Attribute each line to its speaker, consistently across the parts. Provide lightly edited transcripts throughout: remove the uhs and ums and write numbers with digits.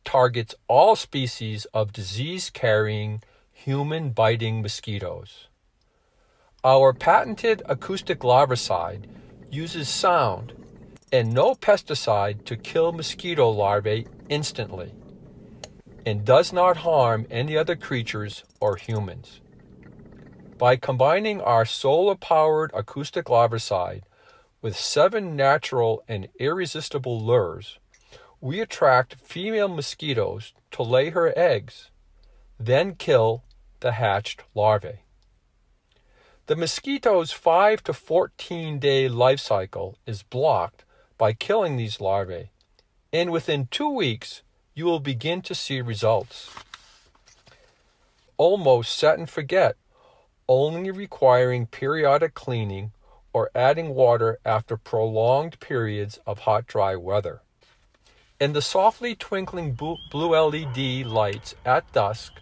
Speaker 1: targets all species of disease-carrying, human-biting mosquitoes. Our patented acoustic larvicide uses sound and no pesticide to kill mosquito larvae instantly, and does not harm any other creatures or humans. By combining our solar-powered acoustic larvicide with 7 natural and irresistible lures, we attract female mosquitoes to lay her eggs, then kill the hatched larvae. The mosquito's 5 to 14-day life cycle is blocked by killing these larvae, and within 2 weeks, you will begin to see results. Almost set and forget, only requiring periodic cleaning or adding water after prolonged periods of hot, dry weather. And the softly twinkling blue LED lights at dusk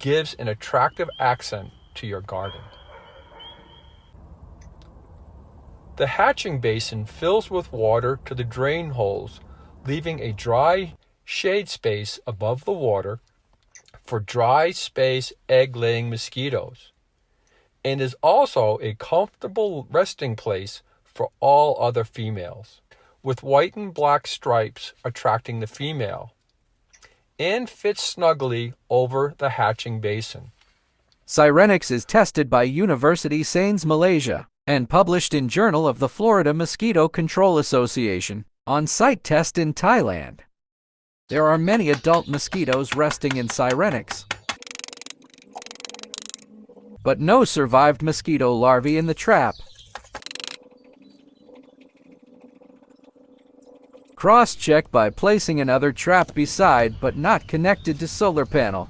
Speaker 1: gives an attractive accent to your garden. The hatching basin fills with water to the drain holes, leaving a dry shade space above the water for dry space egg-laying mosquitoes, and is also a comfortable resting place for all other females, with white and black stripes attracting the female, and fits snugly over the hatching basin.
Speaker 2: Sirenix is tested by University Sains Malaysia and published in Journal of the Florida Mosquito Control Association, on-site test in Thailand. There are many adult mosquitoes resting in Sirenix, but no survived mosquito larvae in the trap. Cross-check by placing another trap beside but not connected to solar panel.